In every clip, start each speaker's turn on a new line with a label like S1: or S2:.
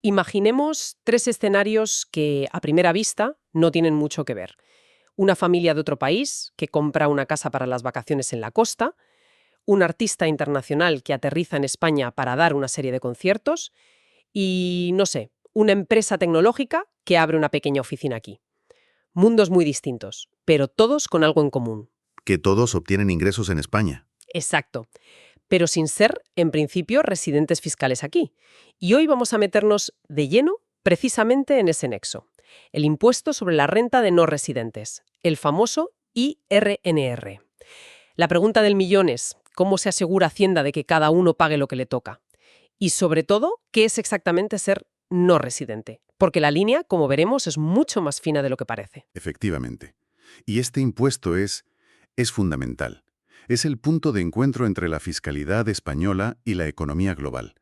S1: Imaginemos tres escenarios que, a primera vista, no tienen mucho que ver. Una familia de otro país que compra una casa para las vacaciones en la costa, un artista internacional que aterriza en España para dar una serie de conciertos y, no sé, una empresa tecnológica que abre una pequeña oficina aquí. Mundos muy distintos, pero todos con algo en común.
S2: Que todos obtienen ingresos en España.
S1: Exacto. Pero sin ser, en principio, residentes fiscales aquí. Y hoy vamos a meternos de lleno precisamente en ese nexo. El impuesto sobre la renta de no residentes, el famoso IRNR. La pregunta del millón es, ¿cómo se asegura Hacienda de que cada uno pague lo que le toca? Y sobre todo, ¿qué es exactamente ser no residente? Porque la línea, como veremos, es mucho más fina de lo que parece.
S2: Efectivamente. Y este impuesto es fundamental. Es el punto de encuentro entre la fiscalidad española y la economía global.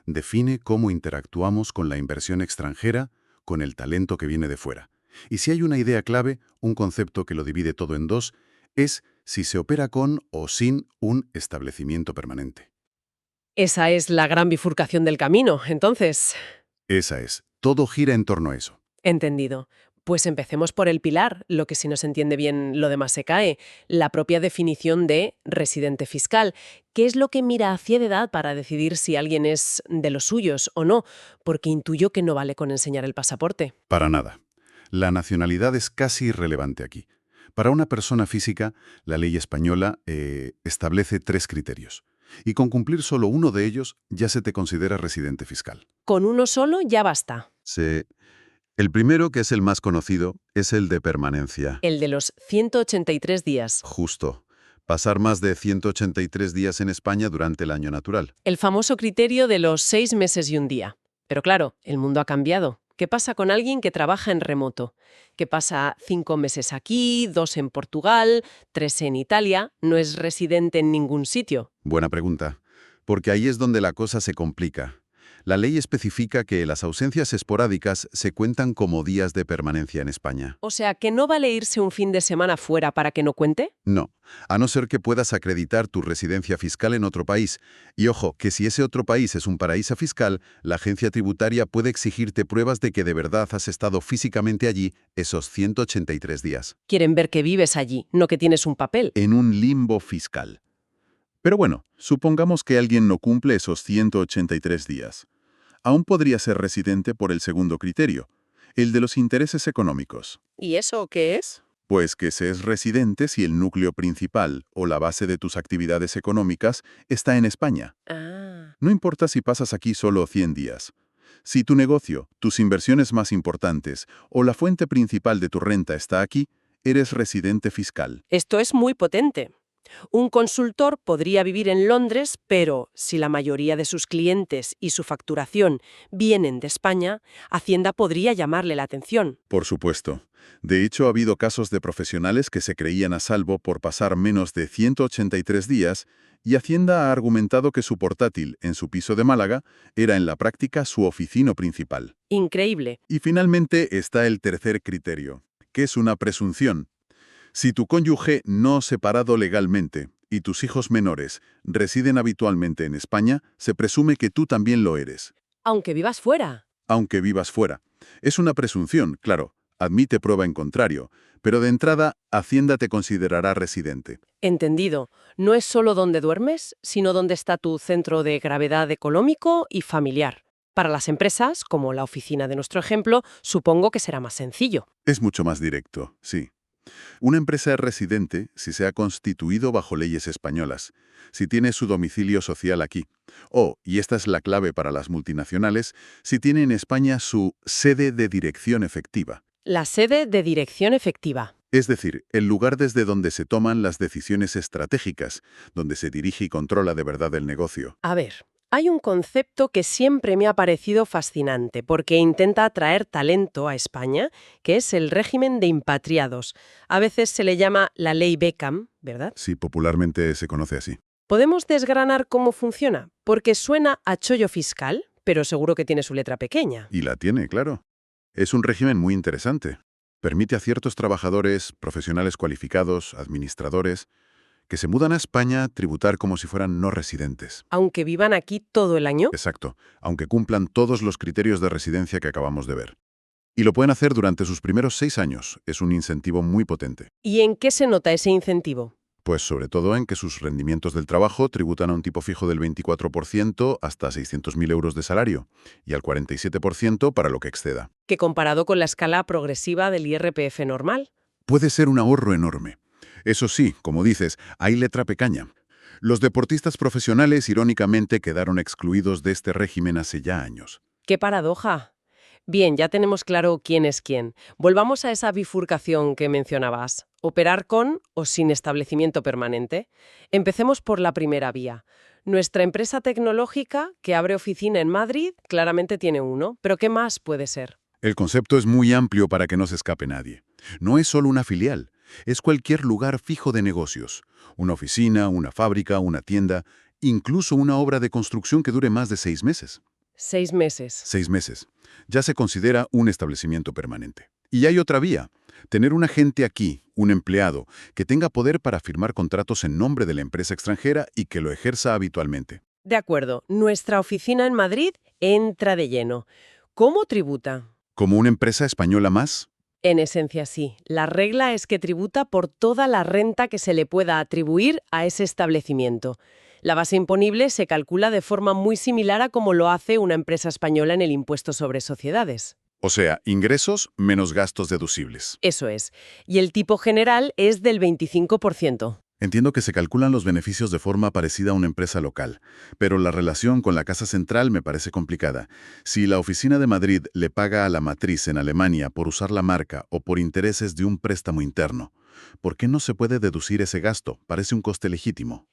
S2: Define cómo interactuamos con la inversión extranjera, con el talento que viene de fuera. Y si hay una idea clave, un concepto que lo divide todo en dos, es si se opera con o sin un establecimiento permanente.
S1: Esa es la gran bifurcación del camino, entonces.
S2: Esa es. Todo gira en torno a eso.
S1: Entendido. Pues empecemos por el pilar, lo que si no se entiende bien lo demás se cae, la propia definición de residente fiscal. ¿Qué es lo que mira Hacienda para decidir si alguien es de los suyos o no? Porque intuyo que no vale con enseñar el pasaporte.
S2: Para nada. La nacionalidad es casi irrelevante aquí. Para una persona física, la ley española establece tres criterios. Y con cumplir solo uno de ellos, ya se te considera residente fiscal.
S1: Con uno solo ya basta.
S2: El primero, que es el más conocido, es el de permanencia.
S1: El de los 183 días.
S2: Justo. Pasar más de 183 días en España durante el año natural.
S1: El famoso criterio de los 6 meses y un día. Pero claro, el mundo ha cambiado. ¿Qué pasa con alguien que trabaja en remoto? Que pasa 5 meses aquí, 2 en Portugal, 3 en Italia, no es residente en ningún sitio.
S2: Buena pregunta. Porque ahí es donde la cosa se complica. La ley especifica que las ausencias esporádicas se cuentan como días de permanencia en España.
S1: O sea, ¿que no vale irse un fin de semana fuera para que no cuente?
S2: No, a no ser que puedas acreditar tu residencia fiscal en otro país. Y ojo, que si ese otro país es un paraíso fiscal, la agencia tributaria puede exigirte pruebas de que de verdad has estado físicamente allí esos 183 días.
S1: Quieren ver que vives allí, no que tienes un papel.
S2: En un limbo fiscal. Pero bueno, supongamos que alguien no cumple esos 183 días. Aún podría ser residente por el segundo criterio, el de los intereses económicos.
S1: ¿Y eso qué es?
S2: Pues que se es residente si el núcleo principal o la base de tus actividades económicas está en España.
S1: Ah.
S2: No importa si pasas aquí solo 100 días. Si tu negocio, tus inversiones más importantes o la fuente principal de tu renta está aquí, eres residente fiscal.
S1: Esto es muy potente. Un consultor podría vivir en Londres, pero si la mayoría de sus clientes y su facturación vienen de España, Hacienda podría llamarle la atención.
S2: Por supuesto. De hecho, ha habido casos de profesionales que se creían a salvo por pasar menos de 183 días y Hacienda ha argumentado que su portátil en su piso de Málaga era en la práctica su oficina principal.
S1: Increíble.
S2: Y finalmente está el tercer criterio, que es una presunción. Si tu cónyuge no separado legalmente y tus hijos menores residen habitualmente en España, se presume que tú también lo eres,
S1: Aunque vivas fuera.
S2: aunque vivas fuera. Es una presunción, claro, admite prueba en contrario, pero de entrada, Hacienda te considerará residente.
S1: Entendido. No es solo dónde duermes, sino dónde está tu centro de gravedad económico y familiar. Para las empresas, como la oficina de nuestro ejemplo, supongo que será más sencillo.
S2: Es mucho más directo, sí. Una empresa es residente si se ha constituido bajo leyes españolas, si tiene su domicilio social aquí, o, y esta es la clave para las multinacionales, si tiene en España su sede de dirección efectiva.
S1: La sede de dirección efectiva.
S2: Es decir, el lugar desde donde se toman las decisiones estratégicas, donde se dirige y controla de verdad el negocio.
S1: A ver, hay un concepto que siempre me ha parecido fascinante porque intenta atraer talento a España, que es el régimen de impatriados. A veces se le llama la ley Beckham, ¿verdad?
S2: Sí, popularmente se conoce así.
S1: ¿Podemos desgranar cómo funciona? Porque suena a chollo fiscal, pero seguro que tiene su letra pequeña.
S2: Y la tiene, claro. Es un régimen muy interesante. Permite a ciertos trabajadores, profesionales cualificados, administradores, Que se mudan a España, tributar como si fueran no residentes.
S1: Aunque vivan aquí todo el año.
S2: Exacto, aunque cumplan todos los criterios de residencia que acabamos de ver. Y lo pueden hacer durante sus primeros 6 años. Es un incentivo muy potente.
S1: ¿Y en qué se nota ese incentivo?
S2: Pues sobre todo en que sus rendimientos del trabajo tributan a un tipo fijo del 24% hasta 600.000 euros de salario y al 47% para lo que exceda.
S1: Que comparado con la escala progresiva del IRPF normal.
S2: Puede ser un ahorro enorme. Eso sí, como dices, hay letra pequeña. Los deportistas profesionales, irónicamente, quedaron excluidos de este régimen hace ya años.
S1: ¡Qué paradoja! Bien, ya tenemos claro quién es quién. Volvamos a esa bifurcación que mencionabas. Operar con o sin establecimiento permanente. Empecemos por la primera vía. Nuestra empresa tecnológica, que abre oficina en Madrid, claramente tiene uno. ¿Pero qué más puede ser?
S2: El concepto es muy amplio para que no se escape nadie. No es solo una filial, es cualquier lugar fijo de negocios. Una oficina, una fábrica, una tienda, incluso una obra de construcción que dure más de 6 meses.
S1: 6 meses.
S2: 6 meses. Ya se considera un establecimiento permanente. Y hay otra vía. Tener un agente aquí, un empleado, que tenga poder para firmar contratos en nombre de la empresa extranjera y que lo ejerza habitualmente.
S1: De acuerdo, nuestra oficina en Madrid entra de lleno. ¿Cómo tributa?
S2: ¿Como una empresa española más?
S1: En esencia, sí. La regla es que tributa por toda la renta que se le pueda atribuir a ese establecimiento. La base imponible se calcula de forma muy similar a como lo hace una empresa española en el impuesto sobre sociedades.
S2: O sea, ingresos menos gastos deducibles.
S1: Eso es. Y el tipo general es del 25%.
S2: Entiendo que se calculan los beneficios de forma parecida a una empresa local, pero la relación con la casa central me parece complicada. Si la oficina de Madrid le paga a la matriz en Alemania por usar la marca o por intereses de un préstamo interno, ¿por qué no se puede deducir ese gasto? Parece un coste legítimo.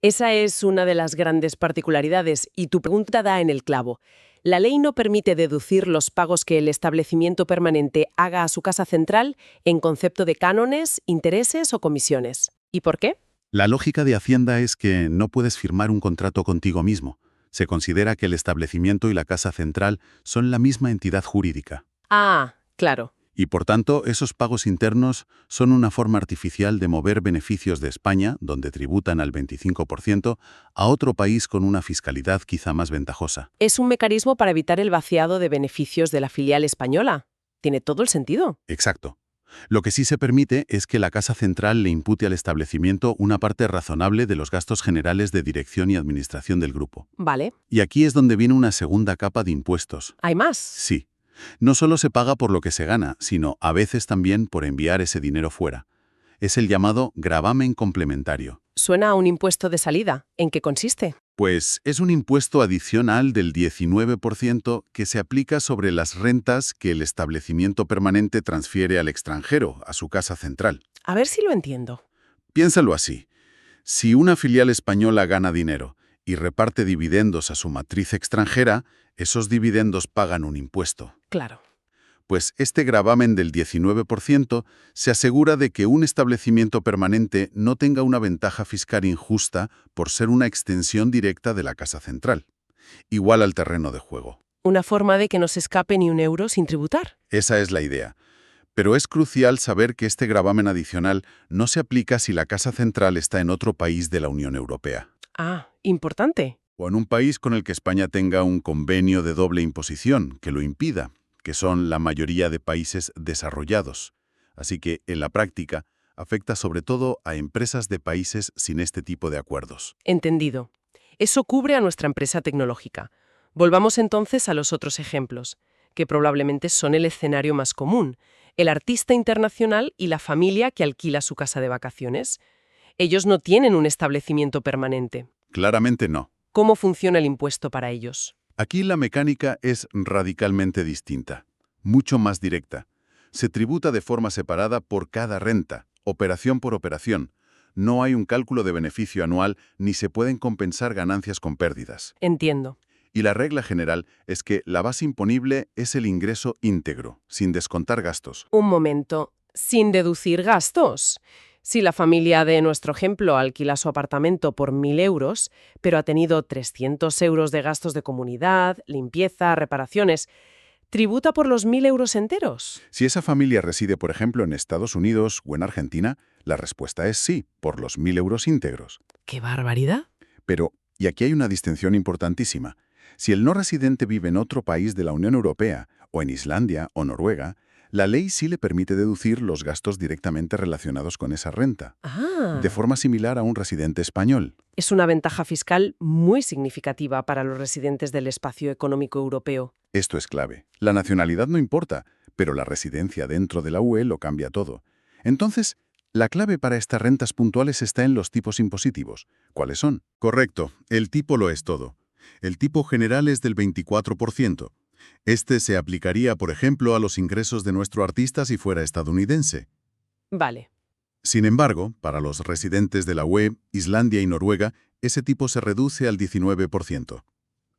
S1: Esa es una de las grandes particularidades y tu pregunta da en el clavo. La ley no permite deducir los pagos que el establecimiento permanente haga a su casa central en concepto de cánones, intereses o comisiones. ¿Y por qué?
S2: La lógica de Hacienda es que no puedes firmar un contrato contigo mismo. Se considera que el establecimiento y la casa central son la misma entidad jurídica.
S1: Ah, claro.
S2: Y por tanto, esos pagos internos son una forma artificial de mover beneficios de España, donde tributan al 25%, a otro país con una fiscalidad quizá más ventajosa.
S1: Es un mecanismo para evitar el vaciado de beneficios de la filial española. Tiene todo el sentido.
S2: Exacto. Lo que sí se permite es que la casa central le impute al establecimiento una parte razonable de los gastos generales de dirección y administración del grupo.
S1: Vale.
S2: Y aquí es donde viene una segunda capa de impuestos.
S1: ¿Hay más?
S2: Sí. No solo se paga por lo que se gana, sino a veces también por enviar ese dinero fuera. Es el llamado gravamen complementario.
S1: Suena a un impuesto de salida. ¿En qué consiste?
S2: Pues es un impuesto adicional del 19% que se aplica sobre las rentas que el establecimiento permanente transfiere al extranjero, a su casa central.
S1: A ver si lo entiendo.
S2: Piénsalo así. Si una filial española gana dinero y reparte dividendos a su matriz extranjera, esos dividendos pagan un impuesto.
S1: Claro.
S2: Pues este gravamen del 19% se asegura de que un establecimiento permanente no tenga una ventaja fiscal injusta por ser una extensión directa de la casa central, igual al terreno de juego.
S1: Una forma de que no se escape ni un euro sin tributar.
S2: Esa es la idea. Pero es crucial saber que este gravamen adicional no se aplica si la casa central está en otro país de la Unión Europea.
S1: Ah, importante.
S2: O en un país con el que España tenga un convenio de doble imposición que lo impida, que son la mayoría de países desarrollados. Así que, en la práctica, afecta sobre todo a empresas de países sin este tipo de acuerdos.
S1: Entendido. Eso cubre a nuestra empresa tecnológica. Volvamos entonces a los otros ejemplos, que probablemente son el escenario más común. El artista internacional y la familia que alquila su casa de vacaciones. Ellos no tienen un establecimiento permanente.
S2: Claramente no.
S1: ¿Cómo funciona el impuesto para ellos?
S2: Aquí la mecánica es radicalmente distinta, mucho más directa. Se tributa de forma separada por cada renta, operación por operación. No hay un cálculo de beneficio anual ni se pueden compensar ganancias con pérdidas.
S1: Entiendo.
S2: Y la regla general es que la base imponible es el ingreso íntegro, sin descontar gastos.
S1: Un momento. ¿Sin deducir gastos? Si la familia de nuestro ejemplo alquila su apartamento por 1.000 euros, pero ha tenido 300 euros de gastos de comunidad, limpieza, reparaciones, ¿tributa por los 1.000 euros enteros?
S2: Si esa familia reside, por ejemplo, en Estados Unidos o en Argentina, La respuesta es sí, por los 1.000 euros íntegros.
S1: ¡Qué barbaridad!
S2: Pero, y aquí hay una distinción importantísima, si el no residente vive en otro país de la Unión Europea, o en Islandia o Noruega, la ley sí le permite deducir los gastos directamente relacionados con esa renta, de
S1: Ah,
S2: forma similar a un residente español.
S1: es una ventaja fiscal muy significativa para los residentes del espacio económico europeo.
S2: Esto es clave. La nacionalidad no importa, pero la residencia dentro de la UE lo cambia todo. Entonces, la clave para estas rentas puntuales está en los tipos impositivos. ¿Cuáles son? Correcto, el tipo lo es todo. El tipo general es del 24%. Este se aplicaría, por ejemplo, a los ingresos de nuestro artista si fuera estadounidense.
S1: Vale.
S2: Sin embargo, para los residentes de la UE, Islandia y Noruega, ese tipo se reduce al 19%.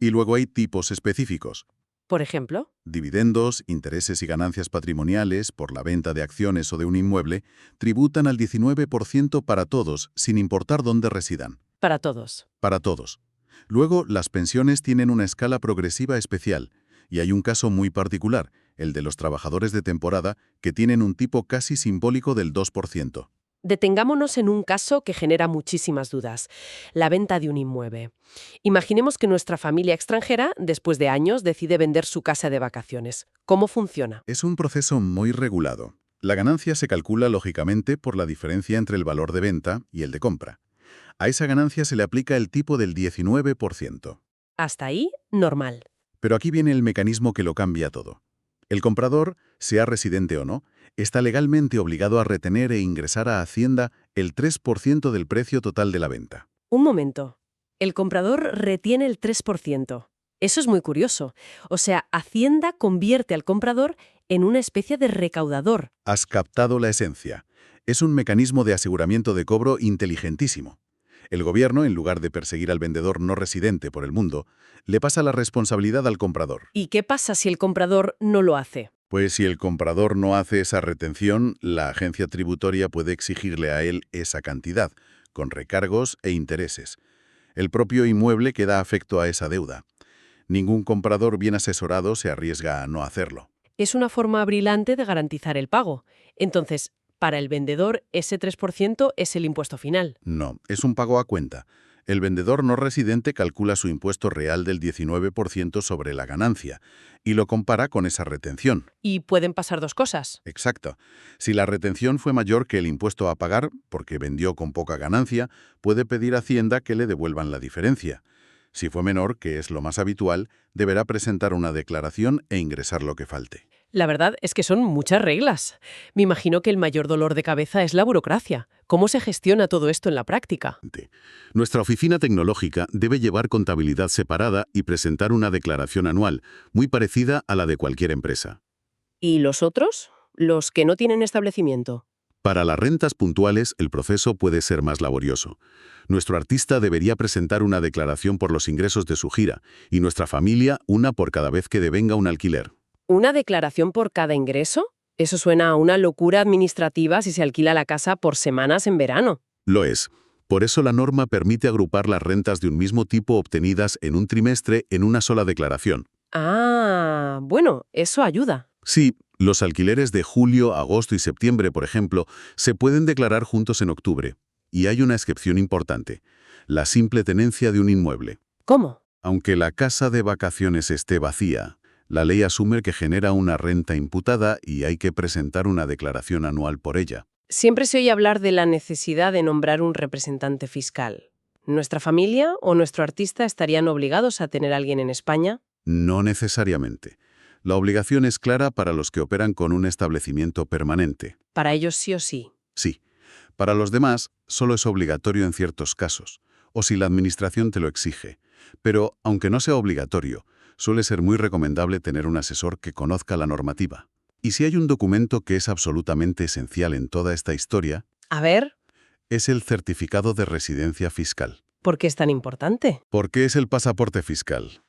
S2: Y luego hay tipos específicos.
S1: Por ejemplo,
S2: Dividendos, intereses y ganancias patrimoniales por la venta de acciones o de un inmueble tributan al 19% para todos, sin importar dónde residan.
S1: para todos.
S2: Para todos. Luego, las pensiones tienen una escala progresiva especial, y hay un caso muy particular, el de los trabajadores de temporada, que tienen un tipo casi simbólico del 2%.
S1: Detengámonos en un caso que genera muchísimas dudas, la venta de un inmueble. Imaginemos que nuestra familia extranjera, después de años, decide vender su casa de vacaciones. ¿Cómo funciona?
S2: Es un proceso muy regulado. La ganancia se calcula lógicamente por la diferencia entre el valor de venta y el de compra. A esa ganancia se le aplica el tipo del 19%.
S1: Hasta ahí, normal.
S2: Pero aquí viene el mecanismo que lo cambia todo. El comprador, sea residente o no, está legalmente obligado a retener e ingresar a Hacienda el 3% del precio total de la venta.
S1: Un momento. El comprador retiene el 3%. Eso es muy curioso. O sea, Hacienda convierte al comprador en una especie de recaudador.
S2: Has captado la esencia. Es un mecanismo de aseguramiento de cobro inteligentísimo. El gobierno, en lugar de perseguir al vendedor no residente por el mundo, le pasa la responsabilidad al comprador.
S1: ¿Y qué pasa si el comprador no lo hace?
S2: Pues si el comprador no hace esa retención, la agencia tributaria puede exigirle a él esa cantidad, con recargos e intereses. El propio inmueble queda afecto a esa deuda. Ningún comprador bien asesorado se arriesga a no hacerlo.
S1: Es una forma brillante de garantizar el pago. Entonces, para el vendedor, ese 3% es el impuesto final.
S2: No, es un pago a cuenta. El vendedor no residente calcula su impuesto real del 19% sobre la ganancia y lo compara con esa retención.
S1: Y pueden pasar dos cosas.
S2: Exacto. Si la retención fue mayor que el impuesto a pagar, porque vendió con poca ganancia, puede pedir a Hacienda que le devuelvan la diferencia. Si fue menor, que es lo más habitual, deberá presentar una declaración e ingresar lo que falte.
S1: La verdad es que son muchas reglas. Me imagino que el mayor dolor de cabeza es la burocracia. ¿Cómo se gestiona todo esto en la práctica?
S2: Nuestra oficina tecnológica debe llevar contabilidad separada y presentar una declaración anual, muy parecida a la de cualquier empresa.
S1: ¿Y los otros? Los que no tienen establecimiento.
S2: Para las rentas puntuales, el proceso puede ser más laborioso. Nuestro artista debería presentar una declaración por los ingresos de su gira y nuestra familia una por cada vez que devenga un alquiler.
S1: ¿Una declaración por cada ingreso? Eso suena a una locura administrativa si se alquila la casa por semanas en verano.
S2: Lo es. Por eso la norma permite agrupar las rentas de un mismo tipo obtenidas en un trimestre en una sola declaración.
S1: Ah, bueno, eso ayuda.
S2: Sí, los alquileres de julio, agosto y septiembre, por ejemplo, se pueden declarar juntos en octubre. Y hay una excepción importante, la simple tenencia de un inmueble.
S1: ¿Cómo?
S2: Aunque la casa de vacaciones esté vacía, la ley asume que genera una renta imputada y hay que presentar una declaración anual por ella.
S1: Siempre se oye hablar de la necesidad de nombrar un representante fiscal. ¿Nuestra familia o nuestro artista estarían obligados a tener a alguien en España?
S2: No necesariamente. La obligación es clara para los que operan con un establecimiento permanente.
S1: Para ellos sí o sí.
S2: Sí. Para los demás, solo es obligatorio en ciertos casos, o si la administración te lo exige. Pero, aunque no sea obligatorio, suele ser muy recomendable tener un asesor que conozca la normativa. Y si hay un documento que es absolutamente esencial en toda esta historia,
S1: A ver,
S2: es el certificado de residencia fiscal.
S1: ¿por qué es tan importante?
S2: ¿Por qué es el pasaporte fiscal?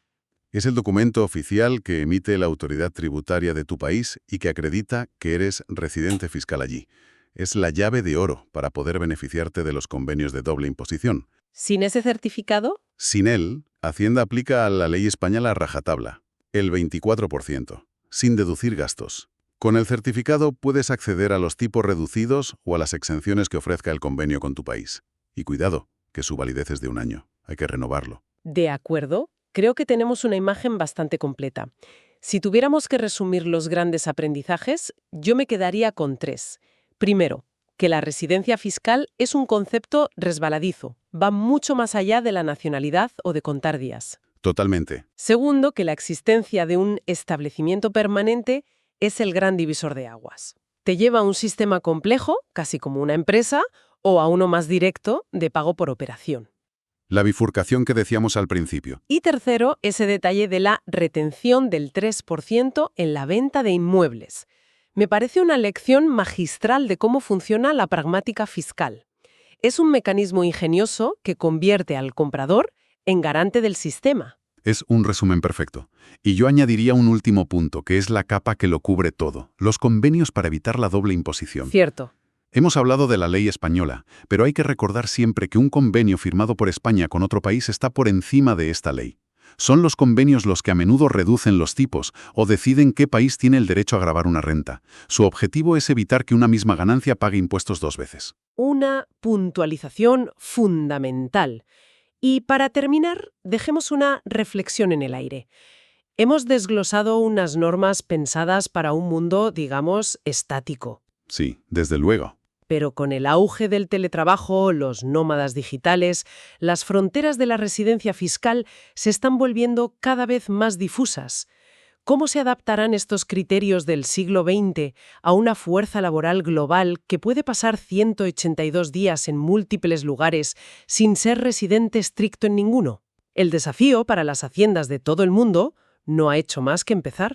S2: Es el documento oficial que emite la autoridad tributaria de tu país y que acredita que eres residente fiscal allí. Es la llave de oro para poder beneficiarte de los convenios de doble imposición.
S1: ¿Sin ese certificado?
S2: Sin él, Hacienda aplica a la ley española a rajatabla, el 24%, sin deducir gastos. Con el certificado puedes acceder a los tipos reducidos o a las exenciones que ofrezca el convenio con tu país. Y cuidado, que su validez es de 1 año. Hay que renovarlo.
S1: De acuerdo, creo que tenemos una imagen bastante completa. Si tuviéramos que resumir los grandes aprendizajes, yo me quedaría con 3. Primero, que la residencia fiscal es un concepto resbaladizo, va mucho más allá de la nacionalidad o de contar días.
S2: Totalmente.
S1: Segundo, que la existencia de un establecimiento permanente es el gran divisor de aguas. Te lleva a un sistema complejo, casi como una empresa, o a uno más directo, de pago por operación.
S2: La bifurcación que decíamos al principio.
S1: Y tercero, ese detalle de la retención del 3% en la venta de inmuebles. Me parece una lección magistral de cómo funciona la pragmática fiscal. Es un mecanismo ingenioso que convierte al comprador en garante del sistema.
S2: Es un resumen perfecto. Y yo añadiría un último punto, que es la capa que lo cubre todo. Los convenios para evitar la doble imposición.
S1: Cierto.
S2: Hemos hablado de la ley española, pero hay que recordar siempre que un convenio firmado por España con otro país está por encima de esta ley. Son los convenios los que a menudo reducen los tipos o deciden qué país tiene el derecho a gravar una renta. Su objetivo es evitar que una misma ganancia pague impuestos 2 veces.
S1: Una puntualización fundamental. Y para terminar, dejemos una reflexión en el aire. Hemos desglosado unas normas pensadas para un mundo, digamos, estático.
S2: Sí, desde luego.
S1: Pero con el auge del teletrabajo, los nómadas digitales, las fronteras de la residencia fiscal se están volviendo cada vez más difusas. ¿Cómo se adaptarán estos criterios del siglo XX a una fuerza laboral global que puede pasar 182 días en múltiples lugares sin ser residente estricto en ninguno? El desafío para las haciendas de todo el mundo no ha hecho más que empezar.